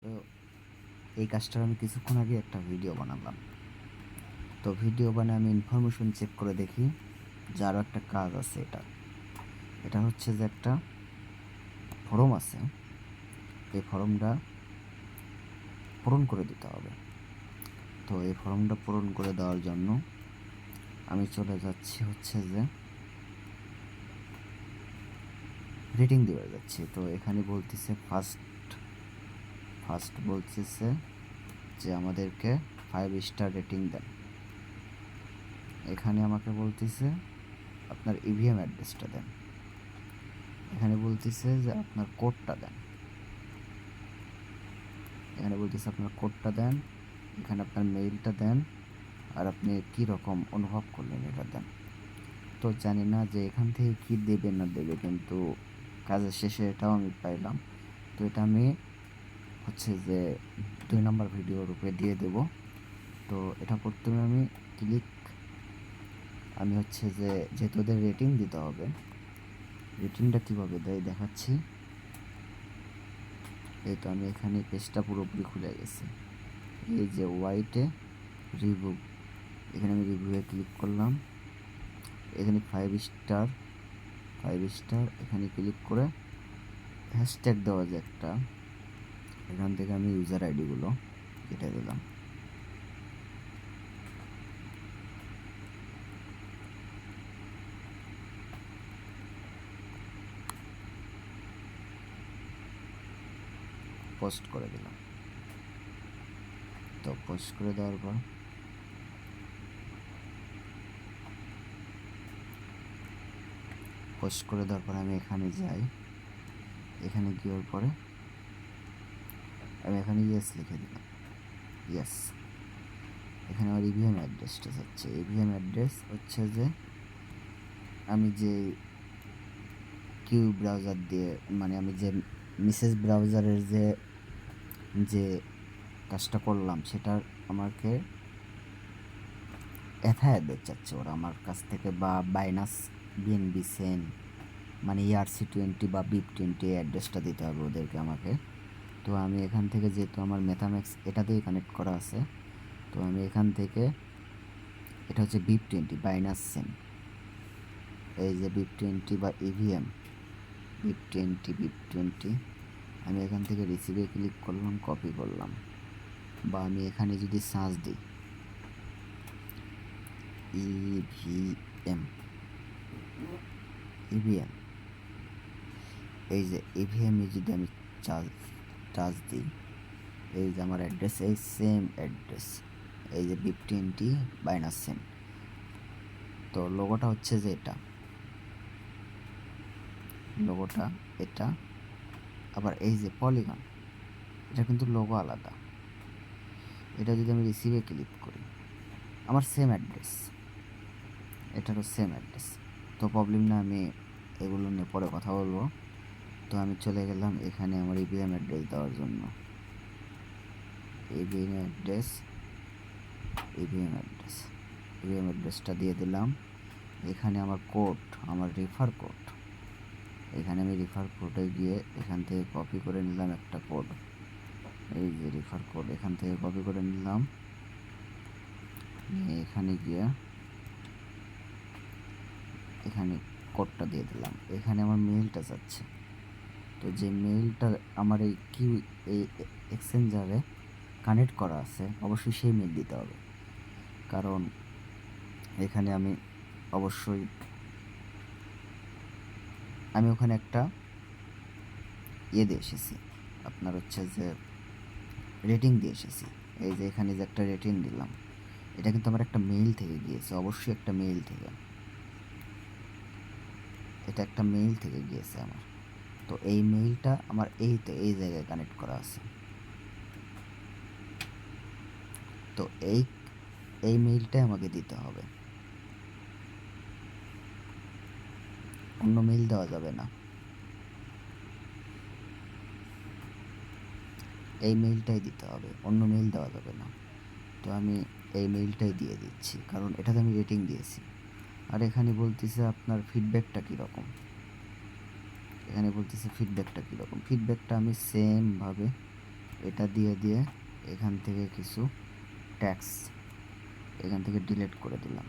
তো এই কাজটার আমি কিছুক্ষণ আগে একটা ভিডিও বানালাম। তো ভিডিও বানিয়ে আমি ইনফরমেশন চেক করে দেখি যে আরও একটা কাজ আছে। এটা হচ্ছে যে একটা ফর্ম আছে, এই ফর্মটা পূরণ করে দিতে হবে। তো এই ফর্মটা পূরণ করে দেওয়ার জন্য আমি চলে যাচ্ছি হচ্ছে যে রেটিং দেওয়া যাচ্ছে। তো এখানে বলতেছে ফার্স্ট বলতেছে যে আমাদেরকে 5 স্টার রেটিং দেন। এখানে আমাকে বলতেছে আপনার ইভিএম অ্যাড্রেসটা দেন। এখানে বলতেছে যে আপনার কোডটা দেন। এখানে বলতেছে আপনার কোডটা দেন, এখানে আপনার মেইলটা দেন, আর আপনি কী রকম অনুভব করলেন এটা দেন। তো জানি না যে এখান থেকে কী দেবে না দেবে, কিন্তু কাজের শেষে এটাও আমি পাইলাম। তো এটা আমি হচ্ছে যে 2 নম্বর ভিডিওর উপরে দিয়ে দেব। তো এটা প্রথমে আমি হচ্ছে যে যেহেতু ওদের রেটিং দিতে হবে, রেটিংটা কীভাবে দেয় দেখাচ্ছি। এই তো আমি এখানে পেজটা পুরোপুরি খুলে গেছে। এই যে হোয়াইটে রিভিউ, এখানে আমি রিভিউয়ে ক্লিক করলাম। এখানে 5 স্টার এখানে ক্লিক করে হ্যাশট্যাগ দেওয়া যায় একটা। এখান থেকে আমি ইউজার আইডিগুলো কেটে দিলাম। পোস্ট করে দিলাম। তো পোস্ট করে দেওয়ার পর আমি এখানে যাই। এখানে গিয়ে পরে আমি এখানে ইয়েস লিখে দিলাম। ইয়েস। এখানে আমার ইভিএম অ্যাড্রেসটা যাচ্ছে। ইভিএম অ্যাড্রেস হচ্ছে যে আমি যে কিউ ব্রাউজার দিয়ে, মানে আমি যে মেসেজ ব্রাউজারের যে কাজটা করলাম সেটার আমাকে অ্যাথায়াদের চাচ্ছে ওরা আমার কাছ থেকে, বা বাইনাস বিএনবি সেন মানে ERC20 বা BIP20 অ্যাড্রেসটা দিতে হবে ওদেরকে আমাকে। তো আমি এখান থেকে, যেহেতু আমার মেথাম্যাক্স এটাতেই কানেক্ট করা আছে, তো আমি এখান থেকে এটা হচ্ছে BIP20 বাইনাস সেন, এই যে BIP20 বা ইভিএম BIP20 আমি এখান থেকে রিসিভে ক্লিক করলাম, কপি করলাম, বা আমি এখানে যদি সার্চ দিই ইভিএম এই যে ইভিএমে যদি আমি টাচ দিই, এই যে আমার অ্যাড্রেস, এই সেম অ্যাড্রেস, এই যে BIP20 বাইনাস সেন। তো লোগোটা হচ্ছে যে এটা, আবার এই যে পলিগন, এটা কিন্তু লোগো আলাদা। এটা যদি আমি রিসিভে ক্লিক করি, আমার সেম অ্যাড্রেস, এটারও সেম অ্যাড্রেস। তো প্রবলেম না, আমি এগুলো নিয়ে পরে কথা বলবো। তো আমি চলে গেলাম এখানে আমার ইভিএম অ্যাড্রেস দেওয়ার জন্য। ইভিএম অ্যাড্রেসটা দিয়ে দিলাম। এখানে আমার কোড, আমার রেফার কোড, এখানে আমি রেফার কোডে গিয়ে এখান থেকে কপি করে নিলাম একটা কোড। এই যে রেফার কোড, এখান থেকে কপি করে নিলাম, এখানে গিয়ে এখানে কোডটা দিয়ে দিলাম। এখানে আমার মেইলটা যাচ্ছে। তো যে মেইলটা আমার এই এক্সচেঞ্জারে কানেক্ট করা আছে, অবশ্যই সেই মেইল দিতে হবে। কারণ এখানে আমি ওখানে একটা দিয়ে এসেছি, আপনার হচ্ছে যে রেটিং দিয়ে এসেছি। এই যে এখানে যে একটা রেটিং দিলাম, এটা কিন্তু আমার একটা মেইল থেকে গিয়েছে, অবশ্যই একটা মেইল থেকে, এটা একটা মেইল থেকে গিয়েছে আমার। তো এই মেইলটা আমার এই জায়গায় কানেক্ট করা আছে। তো এই মেইলটাই আমাকে দিতে হবে, অন্য মেইল দেওয়া যাবে না। এই মেইলটাই দিতে হবে, অন্য মেইল দেওয়া যাবে না। তো আমি এই মেইলটাই দিয়ে দিচ্ছি, কারণ এটাতে আমি রেটিং দিয়েছি। আর এখানে বলতেছে আপনার ফিডব্যাকটা কীরকম। ফিডব্যাকটা আমি সেমভাবে এটা দিয়ে দিয়ে এখান থেকে কিছু ট্যাক্স এখান থেকে ডিলিট করে দিলাম।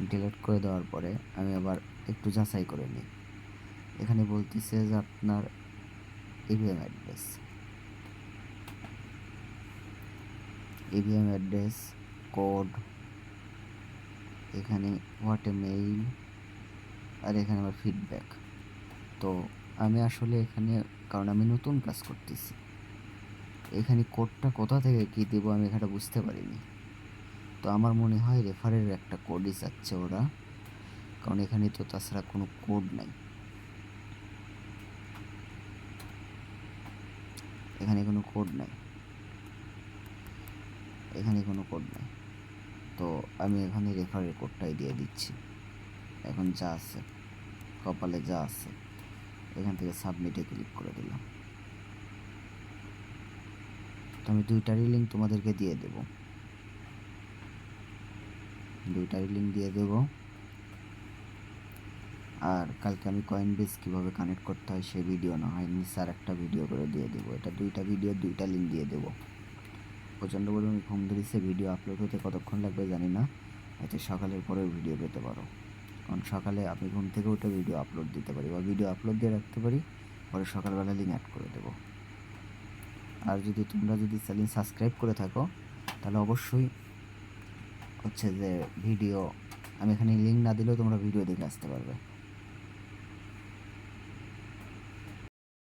ডিলিট করে দেওয়ার পরে আমি আবার একটু যাচাই করে নিই। এখানে বলতেছে যে আপনার ইভিএম অ্যাড্রেস কোড, এখানে হোয়াট এ মেইল, আর এখানে আমার ফিডব্যাক। তো আমি আসলে এখানে, কারণ আমি নতুন কাজ করতেছি, এখানে কোডটা কোথা থেকে কী দেবো আমি এখানে বুঝতে পারিনি। তো আমার মনে হয় রেফারের একটা কোডই চাচ্ছে ওরা, কারণ এখানে তো তাছাড়া কোনো কোড নাই, এখানে কোনো কোড নাই, এখানে কোনো কোড নাই। তো আমি এখানে রেফারের কোডটাই দিয়ে দিচ্ছি। এখন যা আছে কপালে যা আছে, এখান থেকে সাবমিটে ক্লিক করে দিলাম। তো আমি দুইটারই লিঙ্ক তোমাদেরকে দিয়ে দেব, দুইটারই লিঙ্ক দিয়ে দেব। আর কালকে আমি কয়েনবেস কীভাবে কানেক্ট করতে হয় সেই ভিডিও না হয় নিচে আর একটা ভিডিও করে দিয়ে দেবো। এটা দুইটা ভিডিও, দুইটা লিঙ্ক দিয়ে দেবো। প্রচণ্ড পরিমাণে ঘুম ধরেছে, ভিডিও আপলোড হতে কতক্ষণ লাগবে জানি না, হয়তো সকালের পরেও ভিডিও পেতে পারো। কারণ সকালে আমি ঘুম থেকে উঠে ভিডিও আপলোড দিতে পারি বা ভিডিও আপলোড দিয়ে রাখতে পারি, পরে সকালবেলা লিঙ্ক অ্যাড করে দেবো। আর যদি তোমরা চ্যানেল সাবস্ক্রাইব করে থাকো তাহলে অবশ্যই হচ্ছে যে ভিডিও, আমি এখানে লিঙ্ক না দিলেও তোমরা ভিডিও দেখে আসতে পারবে।